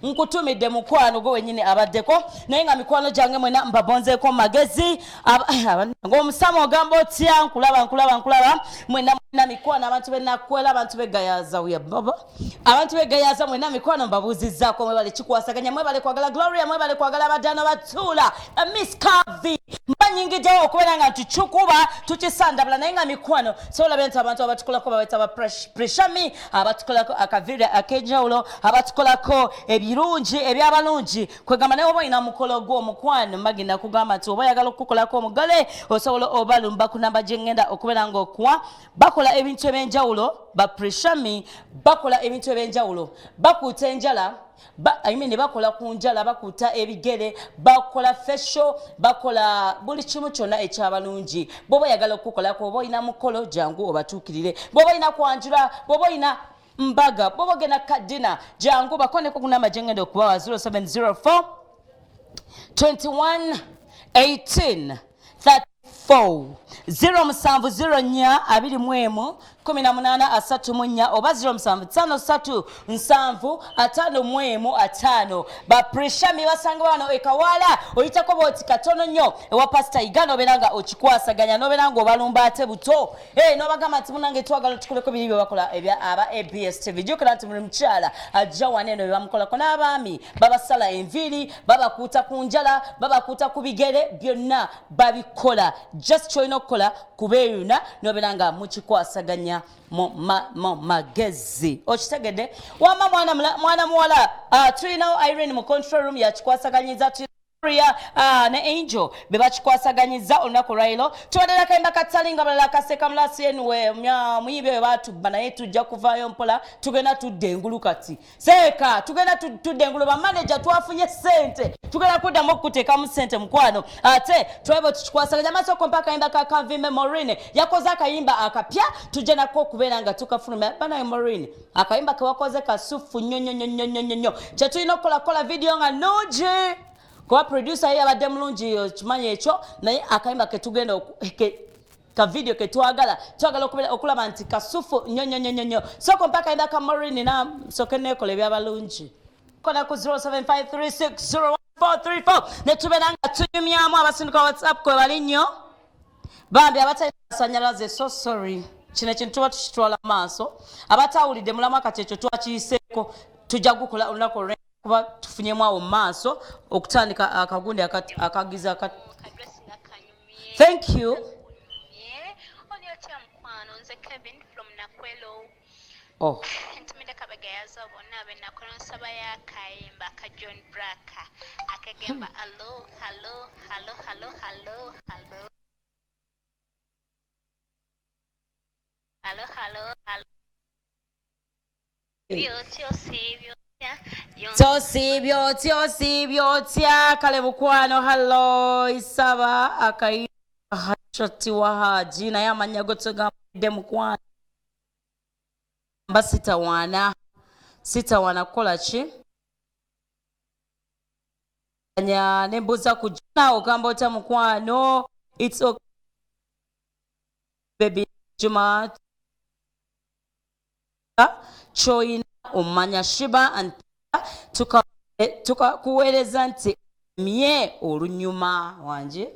nkutumidde mukwano gwe wenyini abaddeko naye nga mikwano gyange mwena mbabonzeeko magezi ng'omusama ogamba otya nkulaba mwena mikwano abantu benakwera abantu begayaza abantu begayaza mwena mikwano mbabuuzizzaako mwebale kikwasaganya mwebale kwagala Gloria mwebale kwagala badano batuula Miss Kavi mbanyingiddewo okubeera nga ntukyukuba tukisandabula naye nga mikwano soolabye nti abantu abatukolako baweta ba preshami abatukolako akaviira ak'enjawulo abatukolako ebirungi ebyabalungi kwegamba naye oba olina mukolo gw'omukwano mbagenda kugamba nti oba oyagala okukolako omugole osobola obalumba ku namba gye ŋŋenda okubeera ng'okuwa bakola ebintu ebyenjawulo bapreshami bakola ebintu ebyenjawulo bakuuta enjala bakola ku njala bakuuta ebigere bakola fesho bakola buli kimu kyonna ekyabalungi bw'oba oyagala okukolako oba olina mukolo jangu obatuukirire bw'oba olina kwanjula bw'oba olina mbaga bw'oba ogenda kadina jangu bakoneko ku namba gye ŋŋenda okubawa 0704 21 18 34 0704 21 18 oba 0753 755 bapreshami basanga wano ekawala oyitako boti katono nnyo ewa pastor igano obeera okikwasaganya nobeera obalumba ate buto nobagamba nti munange twagala tukoleko biri bye bakola aba ABS TV jukira nti buli mukyala ajja wane eno bebamukolako n'abaami babasala enviiri babakuuta ku njala babakuuta ku bigere byonna babikola just kyolina okukola kubeeyuna nobeera nga mukikwasaganya mu magezi okitegedde wama mwana muwala tulinawo Irene mu control room yakikwasaganyiza ne Angel bebakikwasaganyiza olunaku lwairo tubadde nakayimba katali nga balala kaseka mulasi enwe muyimbi bwe batubba naye tujja kuvaayo mpola tugenda tudde engulu kati seeka tugenda tudde engulu bamanager twafunye sente tugenda kuddamu okuteekamu sente mukwano ate twebo tukikwasaganya amasoko mpaka akayimba ka Kavimbe Maureen yakoze akayimba akapya tujja nako okubeera nga tukafulumya banaye Maureen akayimba kewakoze kasufu nnyo kyetulina okukola video nga nungi kuba producer yabadde mulungi kimanyi ekyo naye akayimba ketugenda ka video ketwagala okulaba nti kasufu nnyo soko mpaka akayimba ka Maureen na soke nekola ebyabalungi kona ku 0753601434 netubeera nga tunyumyamu abasindika WhatsApp kwe bali nnyo bambi abatalina masanyalaze so sorry kino ekintu tuba tukitwala maaso abatawulidde mulamu akati ekyo twakiyiseeko tujja kukola olunaku olw'enjala kuba tufunyemu awo mu maaso okutandika akagundi akagiza thank you oh Tyosibyo kale mukwano hallo isaba akayimba hashoti wa haji naye amanya gotogambudde mukwano mba sitawana kukola ki nembuuza ku juna ogamba otya mukwano it's okay baby Juma choina omanya shiba anta tukakuweereza nti mye olunyuma wanje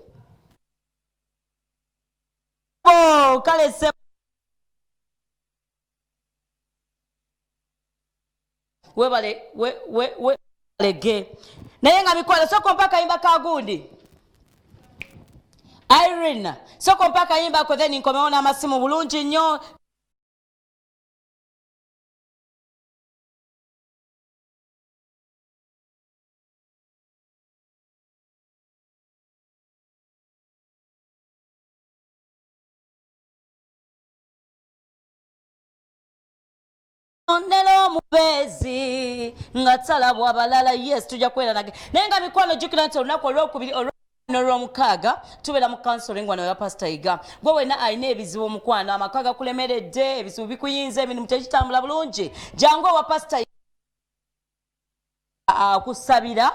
kale se webalege naye nga mikwano soko mpaka yimba kagundi Irene soko mpaka yimba ko then nkomeona amasimu bulungi nnyo Nelo mubezi ngatsala bwabalala yes tujja kwera nage nenga mikwano jukira nti olunaku olwokubiri olw'omukaaga tubeera mu counseling wano ya pastor Iga gwe wena alina ebizibu mukwano amakaga kulemeredde ebizibu bikuyinza emirimu tekitambula bulungi jangu owa pastor akusabira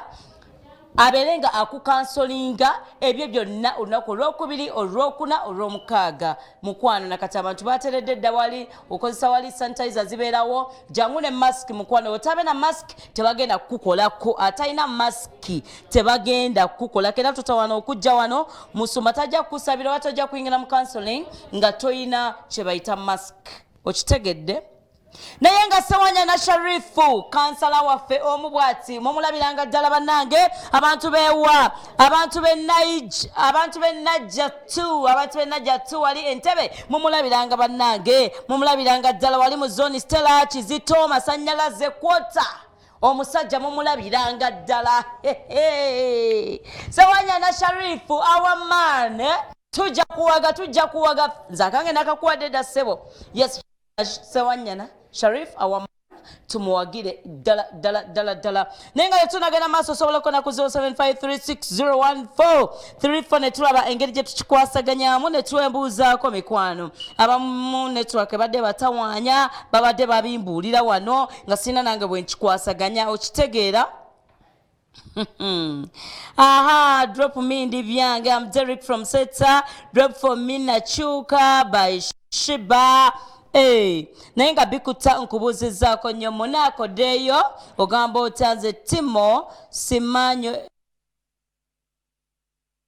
abeerenga akukansolinga ebyo byonna olunaku olwokubiri olwokuna olwomukaaga mukwano nakati abantu bateredde dda wali okozesa wali sanitizer zibeerawo jangu ne mask mukwano otabe na mask tebagenda kukukolako atalina maski tebagenda kukukolako era tutawana okujja wano musuma tajja kukusabira oba tojja kuyingira mu counseling nga toyina kye bayita mask okitegedde naye nga Sewanyana Sharifu kansala waffe omu bw'ati mumulabiranga ddala bannange abantu bewa abantu b'e Najja 2 wali Entebbe mumulabiranga bannange mumulabiranga ddala wali mu zone Stella Kizito Masanyalaze kwota omusajja mumulabiranga ddala Sewanyana Sharifu our man tujja kuwaga nzakange nakakuwadde dda ssebo yes Sewanyana Sharif our tumuwagire dala naye nga yetunagenda maaso osobola okona ku 0753601434 ne tulaba engeri gye tukikwasaganyamu ne twembuuzaako mikwano abamu network badde batawaanya babadde babimbuulira wano nga sina nange bwe nkikwasaganya okitegeera aha drop me ndi byange I'm Derek from Seta drop for me Nachuka by Shiba naye nga bikuta nkubuuzizaako nnyo munaakoddeeyo ogamba otanze Timo simanyo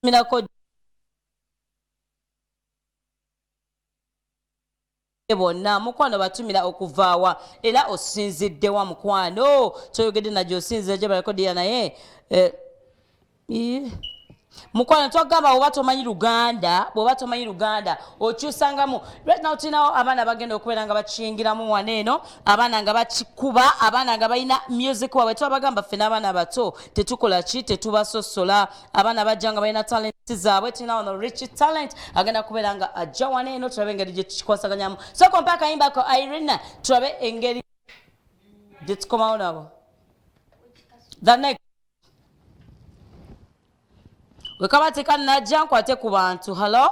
mirako bonna mukwano batumira okuvaawa era osinziddewa mukwano toyogedde najyo osinzira gye balakodera naye mukwano twagamba bw'oba tomanyi Luganda okyusangamu right now tulinawo abaana bagenda okubeera nga bakiyingiramu wano eno abaana nga bakikuba abaana nga balina music waabwe twabagamba ffe n'abaana bato tetukola ki tetubasosola abaana bajja nga balina talent zaabwe tulina wano rich talent agenda kubeera nga ajja wano eno tulabe engeri gye tukikwasaganyaamu soko mpa akayimbako Irene tulabe engeri gye tukomawo nabo the next wekaba tekanajja nkwate ku bantu hello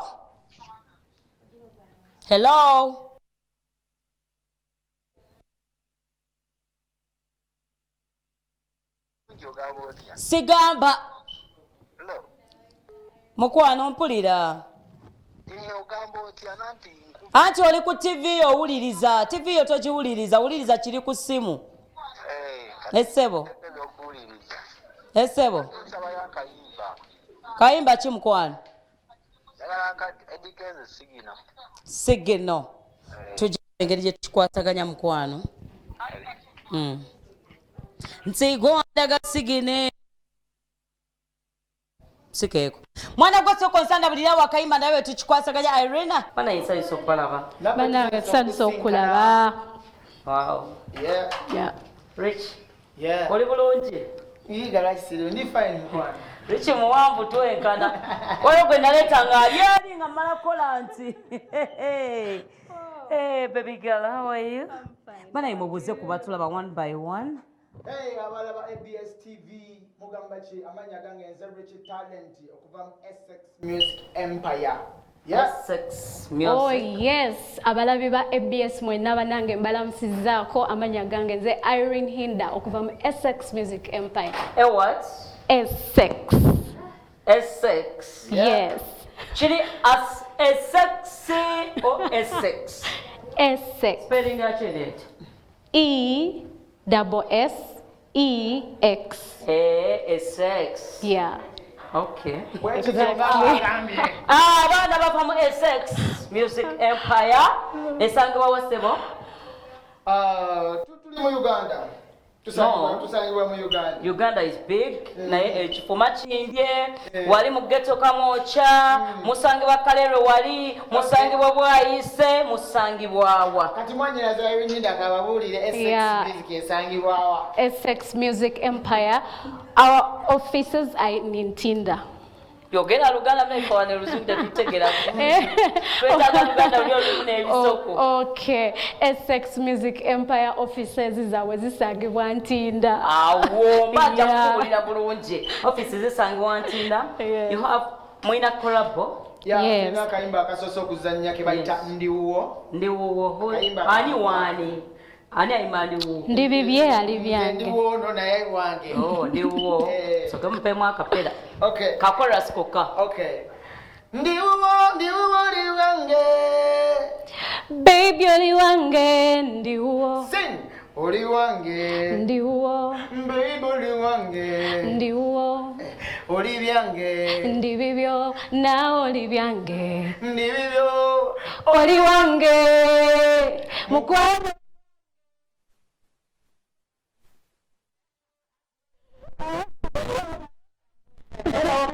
sigamba mukwano mpulira anti oli ku TV owuliriza TV yo togiwuliriza wuliriza kiri ku simu essebo kayimba ki mukwano sigino tujja engeri gye tukikwasaganya mukwano nsigondaga sigine sikeeko mwana gwe soko nsanda bulira wakayimba nawe tukikwasaganya Irena bana yisaliso okulaba bana yisaliso okulaba wow yeah Rich oli bulungi Yigarasiro ndi fine mukwano Richi muwambu twenkana oyo gwe naleta nga abyali nga mmala kola nti hey baby girl how are you? I'm fine. Bana imubuze kuba tulaba one by one. Hey abalaba ABS TV mugamba ki amanya gange nze Rich Talent okuva mu Essex Music Empire. Yes, Essex Music. Oh yes, abalabi ba ABS mwenna banange mbalamusizaako amanya gange nze Irene Hinda okuva mu Essex Music Empire. What? Essex. Yes. Chili as Essex or Essex? Essex. Spelling it. E-S-S-E-X. Essex. Yeah. Okay. Exactly. Abana bava mu Essex Music Empire. Esangibwa wasebo? Tuli mu Uganda. Tusangibwa mu Uganda. Uganda is big. Naye ekifuma kindye wali mu ghetto Kamwocha, musangibwa Kalero wali, musangibwa Bwayise, musangibwawa. Kati mwanyiraza Irene akababulire Essex Music esangibwawa. Essex Music Empire. Our offices are in Ntinda. Yogera Luganda meko wane ruzunde tutegera. Twetaga Luganda ulio lumune ebisoko. Okay. Essex Music Empire offices zawe zisangibwa Ntinda. Awo mbaja kukulira bulungi. Offices zisangibwa Ntinda. You have mwina collabo. Yes. Kayimba akasoso kuzannya ke bayita ndiwo. Ndiwo. Ani wani. Ani ayimani wo. Ndi bibye ali byange. Ndi wono naye wange. Oh, ndi wo. So kampe mwaka peda. Okay. Kakora skoka. Okay. Ndi wo li wange. Baby oli wange ndi wo. Sing. Oli wange. Ndi wo. Baby oli wange. Ndi wo. Oli byange. Ndi bibyo na oli byange. Ndi bibyo. Oli wange. Mukwano.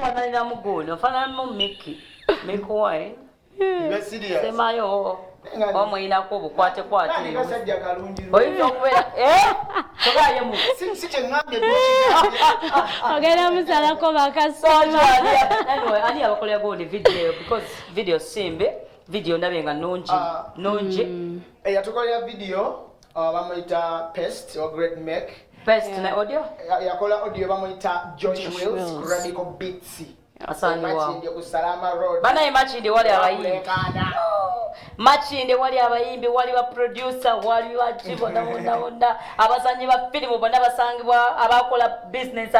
Fanana mugoni, fanana mu Mickey. Mikuwai. Ibe serious. Semayo. Omwina ko bukwate kwate. Nani kasajja kalungi. Oyinza okubera togaye mu. Si kyengambe bw'okigambe. Ogenda musalako bakasoma. Anyway, ani abakolera godi video because video simbe, video ndabe nga nungi. Yatukolera video bamuyita Pest or Great Make. Best na audio? Yakola audio bamuyita Josh Wills, Radical Beats. Asante wa. Machinde ku Salama Road. Bana Machinde wali abayimbi. Machinde wali abayimbi, wali ba producer, wali wa chibona abazanyi ba film bonna basangibwa abakola business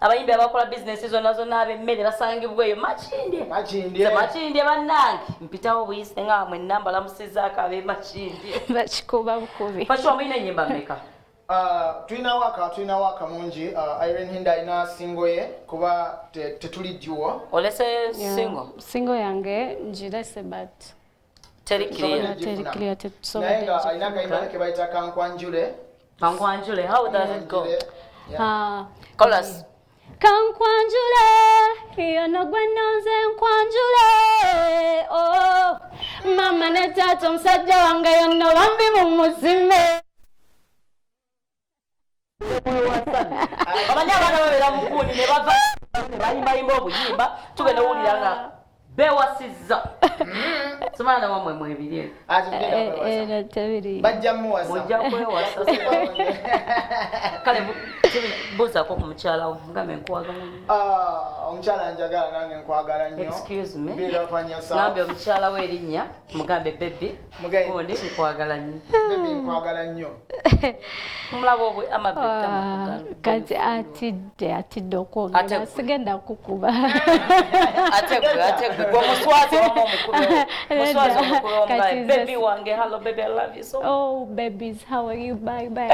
abayimbi abakola business zo nazo nabe mmere basangibwa eyo Machinde bannange mpitawo buyise nga mwe namba la musizaaka abe Machinde Bakikuba bukubi. Fashion mwine nyimba meka. Tuina waka mungi Irene Hinda ina single ye kuba tetuli duo. Olese single yange njirese but Teri clear tetsoba. Nayenga ina kaimba ke baita Kankwanjule. Kankwanjule, how does it go? Chorus. Kankwanjule, yono gwenonze nkwanjule. Oh, mama ne tata omusajja wange yono bambi mumuzime. Abanya bana babera mukuni ne bava bayimba obuyimba tugenda wulira nga bewasizza somana wamwe mwebirye tabiri bajja muwasa mujja kwewasa kale buza ko kumukyala ngambe nkwagala omukyala njagala nange nkwagala nnyo. Excuse me. Bila fanya sawa. Ngambe omukyala w'erinnya mugambe baby ondi nkwagala nnyo. Baby nkwagala nnyo. Mulabo obwe amabeka kati atidde okwogera sigenda kukuba. Ategwe kwa muswazi wa mukuru. Muswazi wa mukuru baby wange hello baby I love you so. Oh babies how are you bye bye.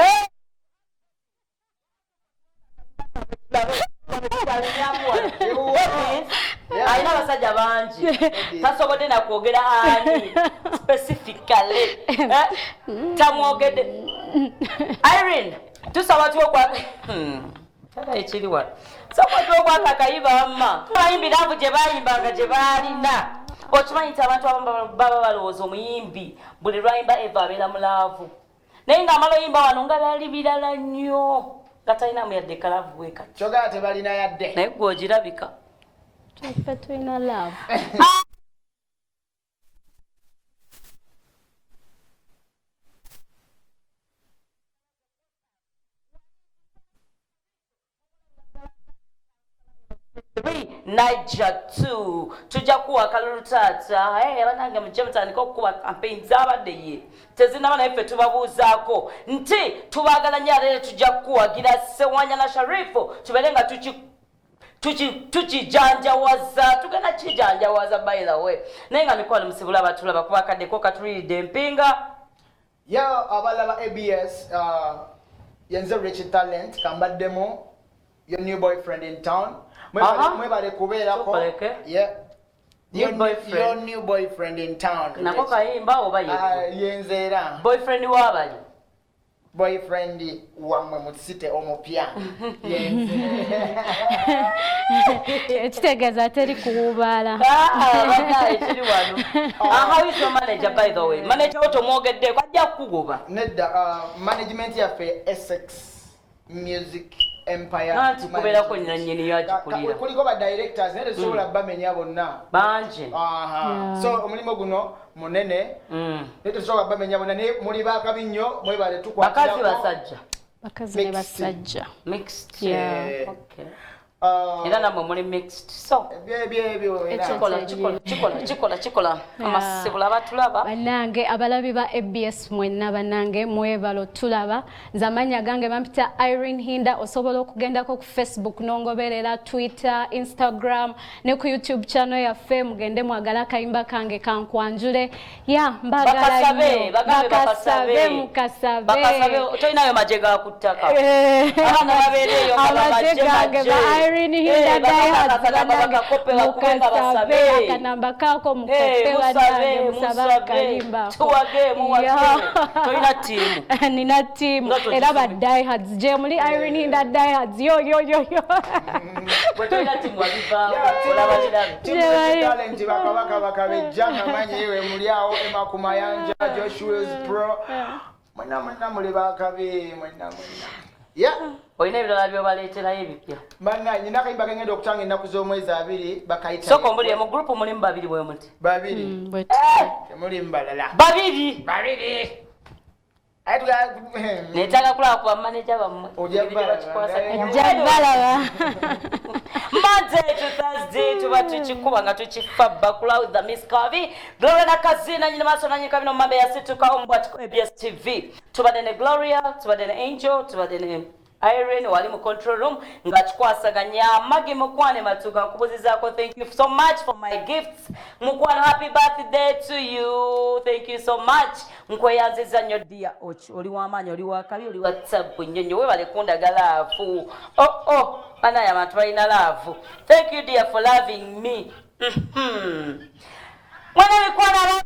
Aina basajja bangi tasobodde nakwogera ani specifically tamwogedde Irene tusaba tuokwa ekiriwa saba tuokwa kayiba amma bayimbi navu gye bayimbanga gye balina okimanyi nti abantu abamu baba balowooza omuyimbi buli lwayimba eva abeera mulaavu naye ng'amala oyimba wano nga bali birala nnyo Katalina muyadde kalavu bweka. Choga tebalina yadde. Naye gwe ogirabika. Ffe tulina love. Niger 2 tujja kuwa kalulu taata banange mujja mutandika okuba campaign z'abadde ye tezinaba naye ffe tubabuuzaako nti tubaagala nnyo ate tujja kuwagira Ssewanya na Sharifu tubeere nga tukijanjawaza tugenda kijanjawaza by the way naye nga mikwano musibula abatulaba kuba kaddeko katulidde empinga yo abalaba ABS yenze Rich Talent kambaddemu your new boyfriend in town. Mwebale kubeerako. Yeah. Your new boyfriend in town. Nako kayimba oba yeko. Yenzeera. Boyfriend wabali. Boyfriend wamwe musite omupya. Ekitegeeza teri kuwubaala. Ekiri wano. How is your manager by the way? Manager otomwogeddeko ajja kukugoba. Nedda management yaffe Essex Music Empire. Nanti kubeera ko nyinyi yagikulira. Kuliko ba directors ne tesobola bamenya bonna. Bangi. So omulimo guno munene. Ne tesobola bamenya bonna ne muli bakabinyo mwebale tukwatira. Bakazi basajja. Bakazi ne basajja. Mixed. Yeah. Okay. Era namwe muli mixed. So chikola amasibula abatulaba bannange abalabi ba ABS mwenna bannange mwebalo tulaba zamanya gange bampita Irene Hinda osobola okugendako ku Facebook nongoberera Twitter Instagram ne ku YouTube channel ya fame mugende mwagala kayimba kange kankwanjule ya mbagala bakasabe toinayo majega kutaka abana babereyo amajega Irene Hinda mukasabe akanamba kako mukope musaba kalimba tuwage muwage toina timu nina timu era ba diehards je muli Irene Hinda diehards yo toina timu wabiva talent bakabaka bakabejjanga manyi ewe muli awo Emma Kumayanja Joshua's Pro mwenna muli bakabe mwenna oyina ebirala byobaleeterayo ebipya banna nyina kayimba kengenda okutanga ennaku z'omwezi 2 bakayita soko mbuli mu group mulimu 2 bwe muti 2 temulimu balala 2 netaka kulaba kuba manager bammwe jabalaba Monday to Thursday tuba tukikuba nga tukifabba Cloud the Miss Kavi Gloria na Kazina nyina maso nanyi kabino mambe ya situka ombwa ABS TV tubade ne Gloria tubade ne Angel tubade ne Irene wali mu control room nga chikwasaganya magi mukwane matuka nkubuzizako. Thank you so much for my gifts mukwana. Happy birthday to you. Thank you so much nkweyanziza nnyo dia oli wamanyi oli wakabi oli WhatsApp nnyonyo we bale kundagala afu ana ya bantu balina love. Thank you dear for loving me. Mwana mikwana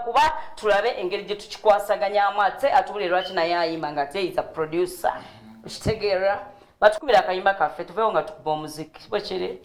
kuba tulabe engeri gye tukikwasaganyamu ate atubulire lwaki naye ayimba nga ate is a producer okitegeera batukubira akayimba kaffe tuveewo nga tukuba omuziki bwekiri